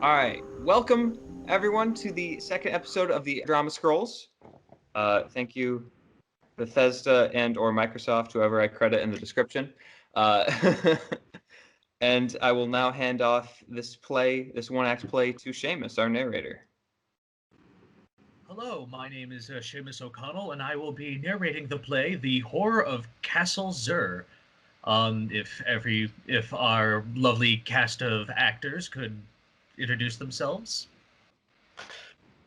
All right, welcome everyone to the second episode of the Drama Scrolls. Thank you, Bethesda and/or Microsoft, whoever I credit in the description. And I will now hand off this one-act play, to Seamus, our narrator. Hello, my name is Seamus O'Connell, and I will be narrating the play "The Horror of Castle Xyr." If our lovely cast of actors could introduce themselves.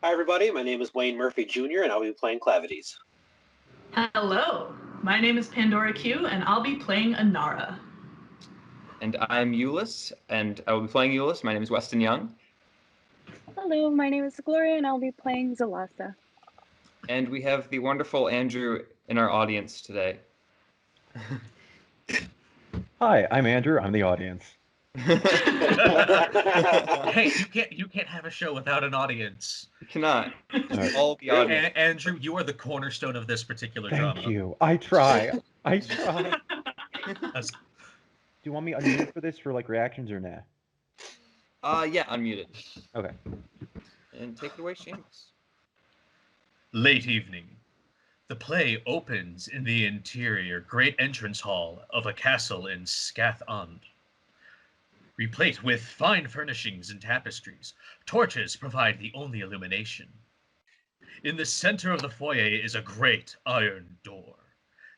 Hi everybody, my name is Wayne Murphy Jr. and I'll be playing Clavities. Hello, my name is Pandora Q and I'll be playing Anara. And I'm Ullis, and I will be playing Ullis. My name is Weston Young. Hello, my name is Gloria and I'll be playing Zollassa. And we have the wonderful Andrew in our audience today. Hi, I'm Andrew. I'm the audience. Hey, you can't have a show without an audience. You cannot. Right. All the audience. Andrew, you are the cornerstone of this particular drama. Thank you. I try. Do That's- you want me unmuted for this for like reactions or nah? Yeah, unmuted. Okay. And take it away, Seamus. Late evening. The play opens in the interior great entrance hall of a castle in Skath-Ond. Replete with fine furnishings and tapestries, torches provide the only illumination. In the center of the foyer is a great iron door,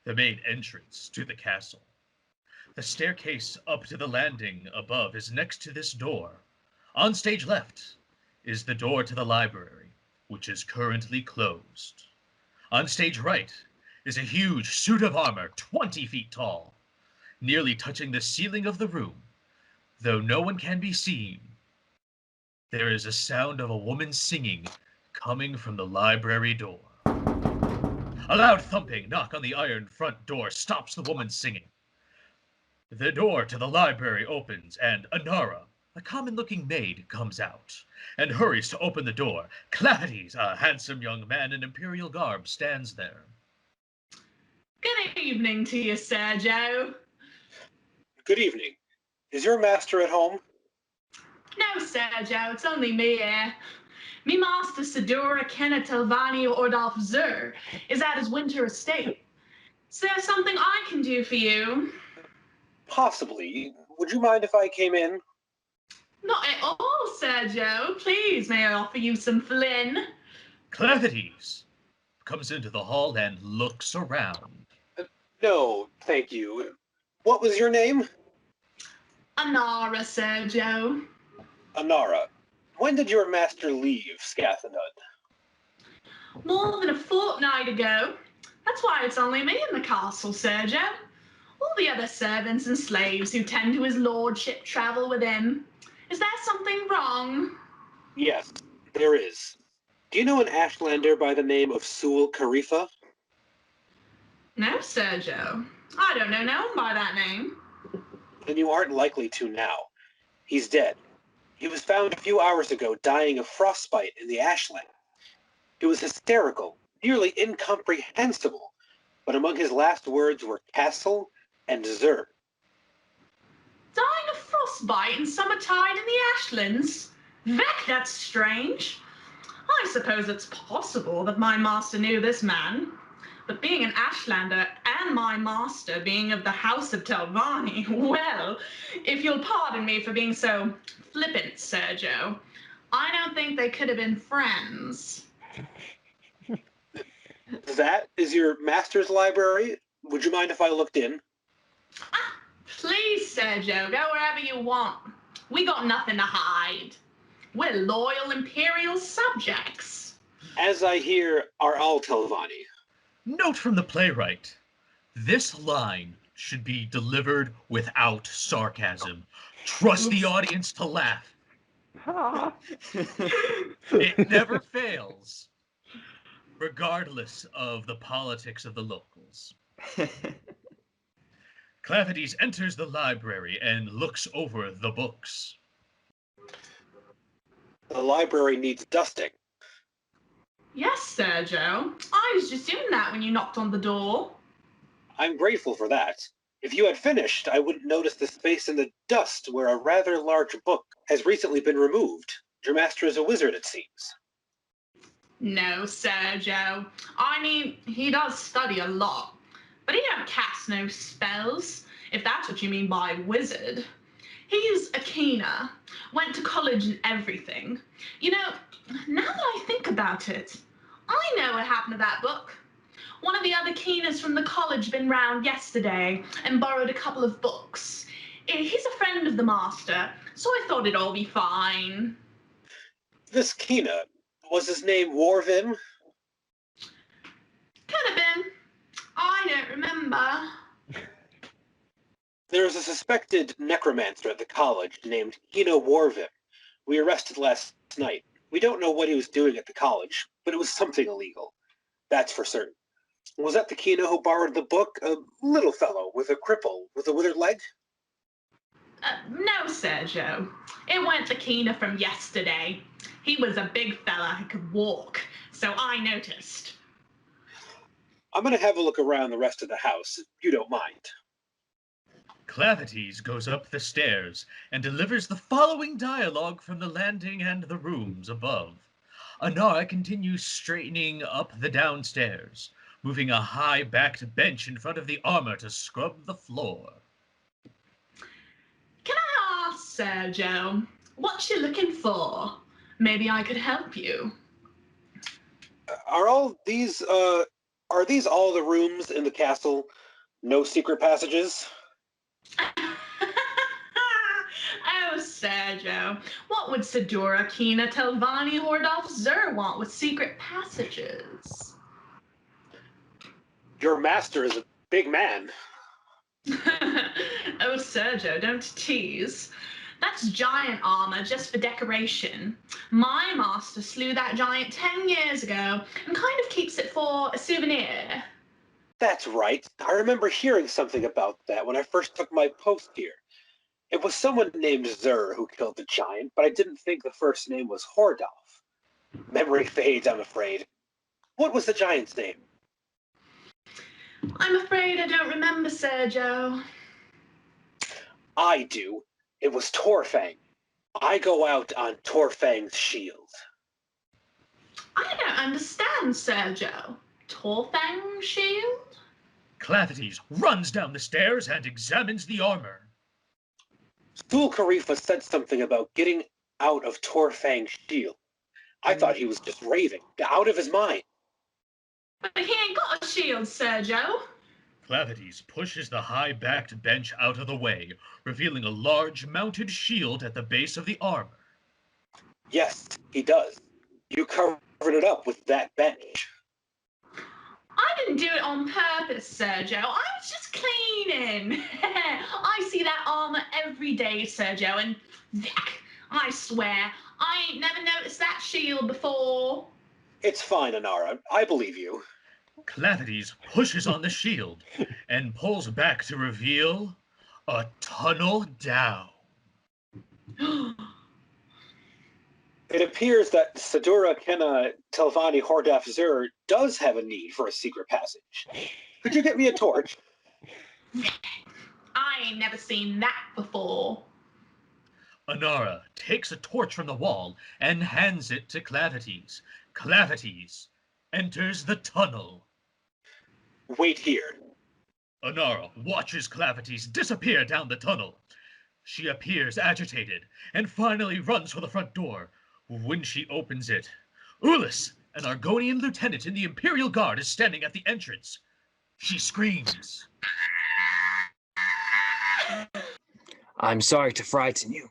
the main entrance to the castle. The staircase up to the landing above is next to this door. On stage left is the door to the library, which is currently closed. On stage right is a huge suit of armor 20 feet tall, nearly touching the ceiling of the room. Though no one can be seen, there is a sound of a woman singing coming from the library door. A loud thumping knock on the iron front door stops the woman singing. The door to the library opens and Anara, a common-looking maid, comes out and hurries to open the door. Clavities, a handsome young man in imperial garb, stands there. Good evening to you, Sergio. Good evening. Is your master at home? No, Sergio, it's only me here. Me master Sidora Kenneth Elvani Ordolf Xyr is at his winter estate. Is there something I can do for you? Possibly. Would you mind if I came in? Not at all, Sergio. Please, may I offer you some Flynn? Clavities comes into the hall and looks around. No, thank you. What was your name? Anara, Sergio. Anara. When did your master leave Skath-Ond? More than a fortnight ago. That's why it's only me in the castle, Sergio. All the other servants and slaves who tend to his lordship travel with him. Is there something wrong? Yes, there is. Do you know an Ashlander by the name of Soule Karifa? No, Sergio. I don't know no one by that name. Then you aren't likely to now. He's dead. He was found a few hours ago dying of frostbite in the Ashland. He was hysterical, nearly incomprehensible, but among his last words were Castle and Xyr. Dying of frostbite in summertide in the Ashlands? Vec, that's strange. I suppose it's possible that my master knew this man. But being an Ashlander and my master being of the House of Telvanni, well, if you'll pardon me for being so flippant, Sergio, I don't think they could have been friends. That is your master's library? Would you mind if I looked in? Ah, please, Sergio, go wherever you want. We got nothing to hide. We're loyal Imperial subjects. As I hear, are all Telvanni. Note from the playwright, this line should be delivered without sarcasm. Trust the audience to laugh. It never fails, regardless of the politics of the locals. Clavities enters the library and looks over the books. The library needs dusting. Yes, Sergio. I was just doing that when you knocked on the door. I'm grateful for that. If you had finished, I wouldn't notice the space in the dust where a rather large book has recently been removed. Your master is a wizard, it seems. No, Sergio. I mean, he does study a lot, but he don't cast no spells, if that's what you mean by wizard. He's a keener, went to college and everything. You know, now that I think about it, I know what happened to that book. One of the other keeners from the college been round yesterday and borrowed a couple of books. He's a friend of the master, so I thought it'd all be fine. This keener, was his name Warvin? Could have been. I don't remember. There is a suspected necromancer at the college named Kino Warvin. We arrested last night. We don't know what he was doing at the college, but it was something illegal. That's for certain. Was that the Kino who borrowed the book? A little fellow with a cripple with a withered leg? No, Sergio. It went the keener from yesterday. He was a big fella who could walk, so I noticed. I'm going to have a look around the rest of the house, if you don't mind. Clavities goes up the stairs and delivers the following dialogue from the landing and the rooms above. Anara continues straightening up the downstairs, moving a high-backed bench in front of the armor to scrub the floor. Can I ask, Sergio, what you looking for? Maybe I could help you. Are these all the rooms in the castle? No secret passages? Oh, Sergio, what would Sidora Kina Telvani Hordolf-Xyr want with secret passages? Your master is a big man. Oh, Sergio, don't tease. That's giant armor just for decoration. My master slew that giant 10 years ago and kind of keeps it for a souvenir. That's right. I remember hearing something about that when I first took my post here. It was someone named Xyr who killed the giant, but I didn't think the first name was Hordolf. Memory fades, I'm afraid. What was the giant's name? I'm afraid I don't remember, Sergio. I do. It was Torfang. I go out on Torfang's shield. I don't understand, Sergio. Torfang shield? Clavities runs down the stairs and examines the armor. Sul Kharifa said something about getting out of Torfang's shield. I thought he was just raving, out of his mind. But he ain't got a shield, Sergio. Clavities pushes the high-backed bench out of the way, revealing a large mounted shield at the base of the armor. Yes, he does. You covered it up with that bench. I didn't do it on purpose, Sergio. I was just cleaning. I see that armor every day, Sergio, and I swear, I ain't never noticed that shield before. It's fine, Anara. I believe you. Clavities pushes on the shield and pulls back to reveal a tunnel down. It appears that Sidora Kena Telvani Hordolf-Xyr does have a need for a secret passage. Could you get me a torch? I ain't never seen that before. Anara takes a torch from the wall and hands it to Clavities. Clavities enters the tunnel. Wait here. Anara watches Clavities disappear down the tunnel. She appears agitated and finally runs for the front door. When she opens it, Ullis, an Argonian lieutenant in the Imperial Guard, is standing at the entrance. She screams. I'm sorry to frighten you.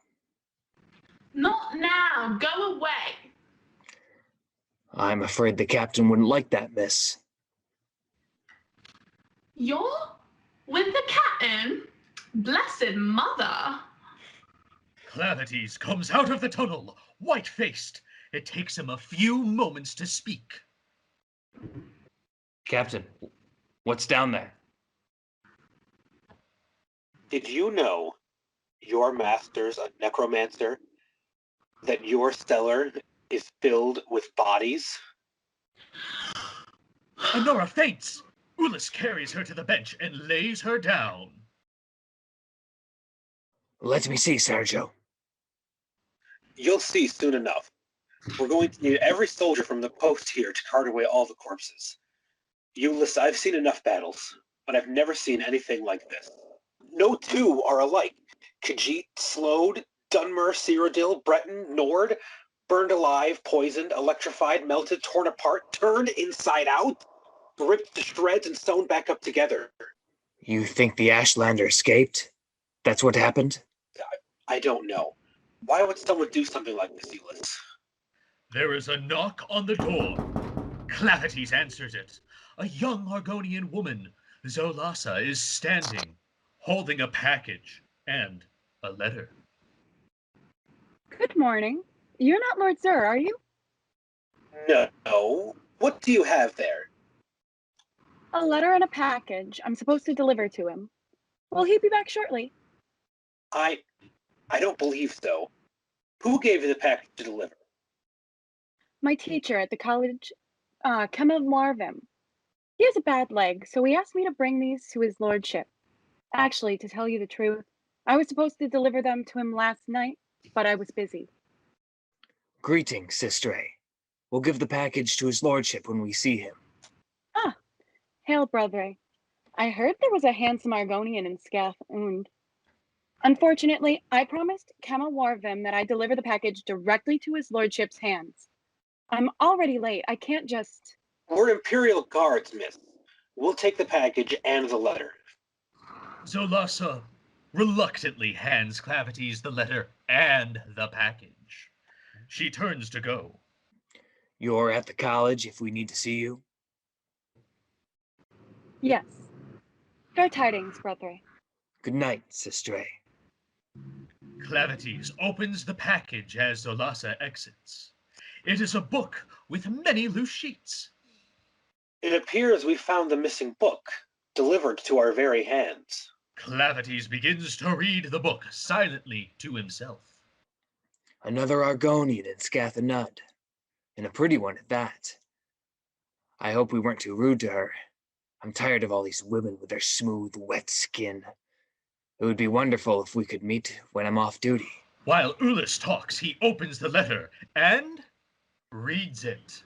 Not now. Go away. I'm afraid the captain wouldn't like that, miss. You're with the captain? Blessed mother. Clavities comes out of the tunnel, white-faced. It takes him a few moments to speak. Captain, what's down there? Did you know your master's a necromancer? That your cellar is filled with bodies? Anara faints. Ullis carries her to the bench and lays her down. Let me see, Sergio. You'll see soon enough. We're going to need every soldier from the post here to cart away all the corpses. Ullis, I've seen enough battles, but I've never seen anything like this. No two are alike. Khajiit, Slode, Dunmer, Cyrodiil, Breton, Nord, burned alive, poisoned, electrified, melted, torn apart, turned inside out, ripped to shreds, and sewn back up together. You think the Ashlander escaped? That's what happened? I don't know. Why would someone do something like this, Ullis? There is a knock on the door. Clavities answers it. A young Argonian woman, Zollassa, is standing, holding a package and a letter. Good morning. You're not Lord Xyr, are you? No. What do you have there? A letter and a package I'm supposed to deliver to him. Will he be back shortly? I don't believe so. Who gave you the package to deliver? My teacher at the college, Kemilwarvim. He has a bad leg, so he asked me to bring these to his lordship. Actually, to tell you the truth, I was supposed to deliver them to him last night, but I was busy. Greetings, Sistre. We'll give the package to his lordship when we see him. Ah, hail, brother. I heard there was a handsome Argonian in Scath und. Unfortunately, I promised Kemilwarvim that I'd deliver the package directly to his lordship's hands. I'm already late. I can't just... We're Imperial Guards, miss. We'll take the package and the letter. Zollassa reluctantly hands Clavities the letter and the package. She turns to go. You're at the college if we need to see you? Yes. Fair tidings, brother. Good night, Sistre. Clavities opens the package as Zollassa exits. It is a book with many loose sheets. It appears we found the missing book, delivered to our very hands. Clavities begins to read the book silently to himself. Another Argonian in Scathanud, and a pretty one at that. I hope we weren't too rude to her. I'm tired of all these women with their smooth, wet skin. It would be wonderful if we could meet when I'm off duty. While Ullis talks, he opens the letter and reads it.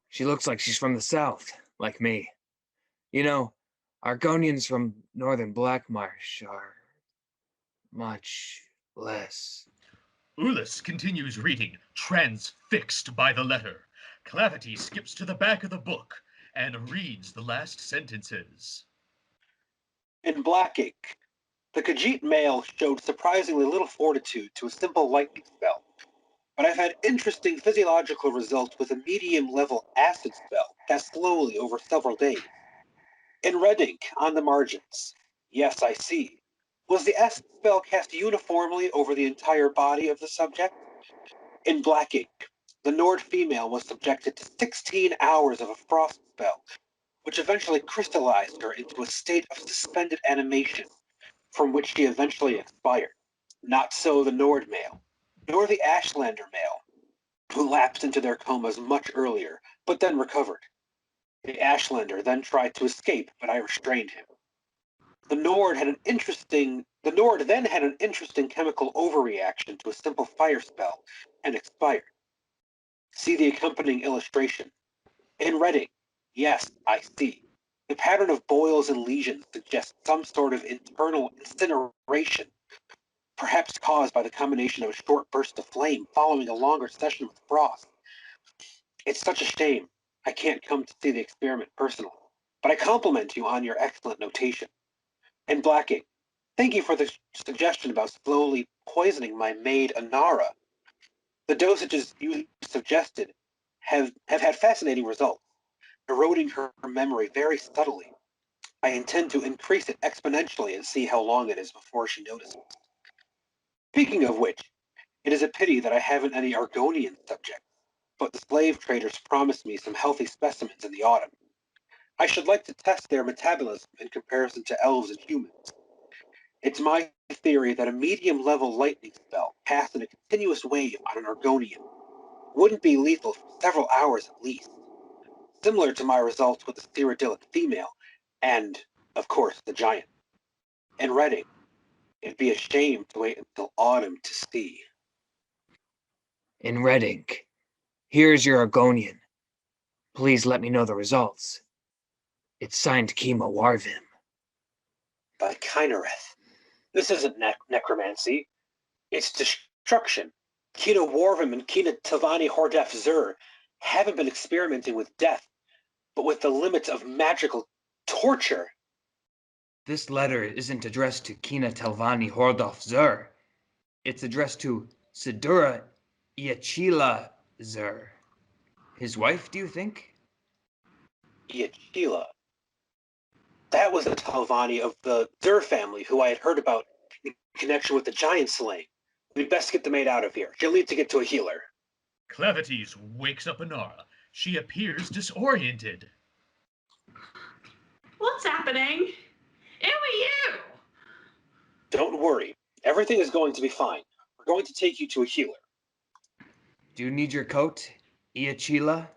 She looks like she's from the south, like me. You know, Argonians from northern Blackmarsh are much less. Ullis continues reading, transfixed by the letter. Clavities skips to the back of the book and reads the last sentences. In Black Ink, the Khajiit male showed surprisingly little fortitude to a simple lightning spell, but I've had interesting physiological results with a medium-level acid spell cast slowly over several days. In red ink, on the margins, yes, I see. Was the acid spell cast uniformly over the entire body of the subject? In Black Ink, the Nord female was subjected to 16 hours of a frost spell, which eventually crystallized her into a state of suspended animation, from which she eventually expired. Not so the Nord male, nor the Ashlander male, who lapsed into their comas much earlier, but then recovered. The Ashlander then tried to escape, but I restrained him. The Nord then had an interesting chemical overreaction to a simple fire spell and expired. See the accompanying illustration. In red ink, yes, I see. The pattern of boils and lesions suggests some sort of internal incineration, perhaps caused by the combination of a short burst of flame following a longer session with frost. It's such a shame I can't come to see the experiment personally, but I compliment you on your excellent notation. And Black Ink, thank you for the suggestion about slowly poisoning my maid Anara. The dosages you suggested have had fascinating results, eroding her memory very subtly. I intend to increase it exponentially and see how long it is before she notices. Speaking of which, it is a pity that I haven't any Argonian subjects, but the slave traders promised me some healthy specimens in the autumn. I should like to test their metabolism in comparison to elves and humans. It's my theory that a medium-level lightning spell cast in a continuous wave on an Argonian wouldn't be lethal for several hours at least, similar to my results with the Cyrodiilic female and, of course, the giant. And Redding, It'd be a shame to wait until autumn to see. In red ink. Here's your Argonian. Please let me know the results. It's signed Kima Warvim. By Kynareth. This isn't necromancy. It's destruction. Kina Warvim and Kina Tavani Hordef Xyr haven't been experimenting with death, but with the limits of magical torture. This letter isn't addressed to Kina Telvani Hordof Xyr. It's addressed to Sidura Iachila Xyr. His wife, do you think? Iachila. That was a Talvani of the Xyr family who I had heard about in connection with the giant slaying. We'd best get the maid out of here. She'll need to get to a healer. Clavities wakes up Inara. She appears disoriented. What's happening? Who are you? Don't worry. Everything is going to be fine. We're going to take you to a healer. Do you need your coat, Iachila?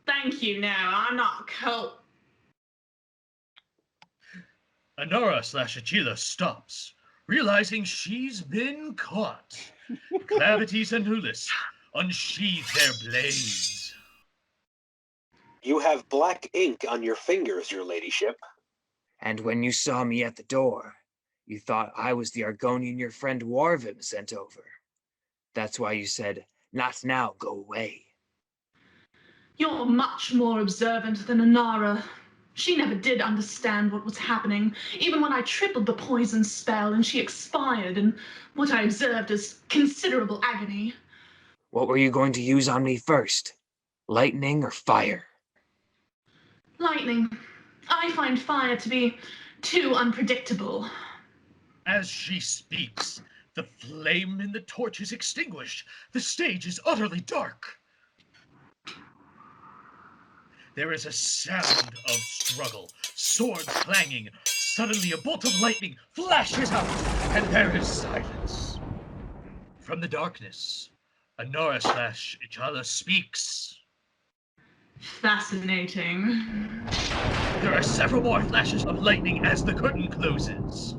Thank you, no, I'm not cold. Inara/Achila stops, realizing she's been caught. Clavities and Ullis unsheathe their blades. You have black ink on your fingers, your ladyship. And when you saw me at the door, you thought I was the Argonian your friend Warvim sent over. That's why you said, "Not now, go away." You're much more observant than Inara. She never did understand what was happening, even when I tripled the poison spell and she expired in what I observed as considerable agony. What were you going to use on me first? Lightning or fire? Lightning. I find fire to be too unpredictable. As she speaks, the flame in the torch is extinguished. The stage is utterly dark. There is a sound of struggle, swords clanging. Suddenly, a bolt of lightning flashes out, and there is silence. From the darkness, Inara/Ichala speaks. Fascinating. There are several more flashes of lightning as the curtain closes.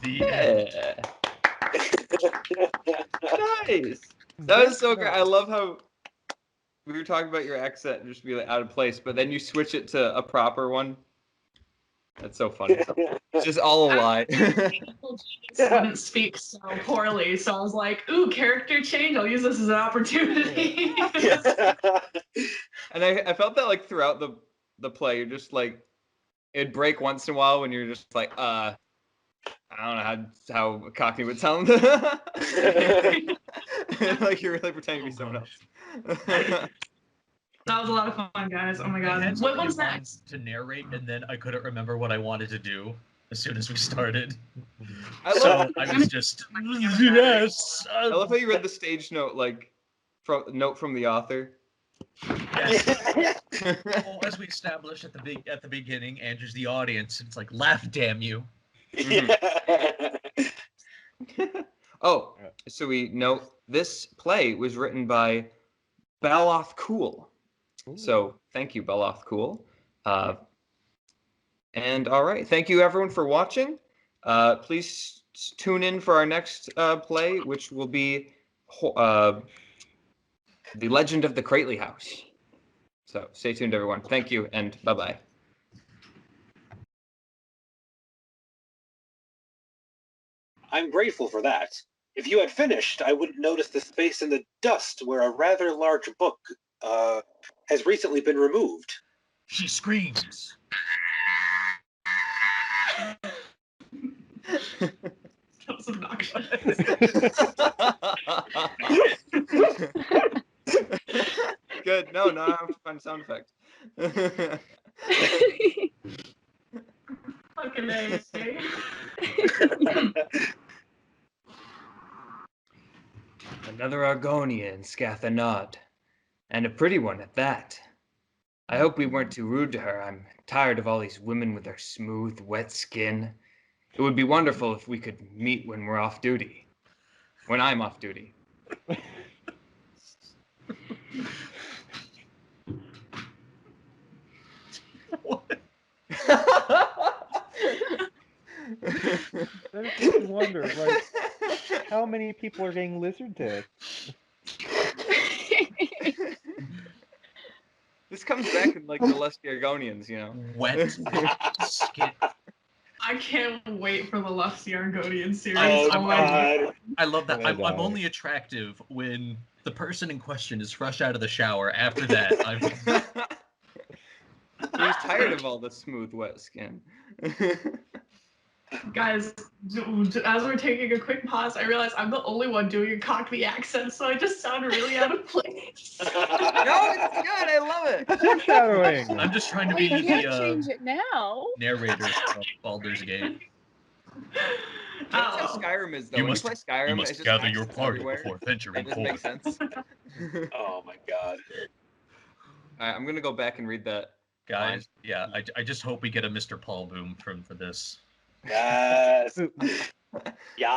The end. Nice. That was so great. I love how we were talking about your accent and just be like out of place, but then you switch it to a proper one. That's so funny. It's just all a lie. People wouldn't speak so poorly, so I was like, ooh, character change. I'll use this as an opportunity. And I felt that like throughout the play, you're just like, it'd break once in a while when you're just like, I don't know how Cockney would sound. Like you're really pretending to be someone else. That was a lot of fun, guys. Oh my I god. had What something one's in mind next? to narrate, and then I couldn't remember what I wanted to do as soon as we started. I So love, I was just, yes. I love how you read the stage note like from the author. Yes. Well, as we established at the beginning, Andrew's the audience, and it's like, laugh, damn you. Oh, so we note this play was written by Baloth-Kul. So thank you, Baloth-Kul. And all right, thank you everyone for watching. Please tune in for our next play, which will be The Legend of the Crately House. So stay tuned, everyone. Thank you, and bye-bye. I'm grateful for that. If you had finished, I wouldn't notice the space in the dust where a rather large book has recently been removed. She screams. That was obnoxious. Good. No, I have to find a sound effect. Fucking A. Another Argonia in Scathanod, and a pretty one at that. I hope we weren't too rude to her. I'm tired of all these women with their smooth, wet skin. It would be wonderful if we could meet when we're off duty. When I'm off duty. What? That just makes me wonder, like, how many people are getting lizard tits? This comes back in like the Lusty Argonians, you know. Wet skin. I can't wait for the Lusty Argonian series. Oh, Oh my God. I love that. Oh, I'm die. only attractive when the person in question is fresh out of the shower. After that, I'm He's tired of all the smooth, wet skin. Guys, as we're taking a quick pause, I realize I'm the only one doing a Cockney accent, so I just sound really out of place. No, it's good. I love it. Foreshadowing! I'm just trying to We be can't the change it now. narrator of Baldur's Gate. That's how Oh. Skyrim is, though. You when must- you play Skyrim, You it's must just gather your accents party everywhere. before That venturing doesn't make forth. sense. Oh my God. Alright, I'm gonna go back and read that. Guys, yeah, I just hope we get a Mr. Paul boom for this. Yes. Yeah.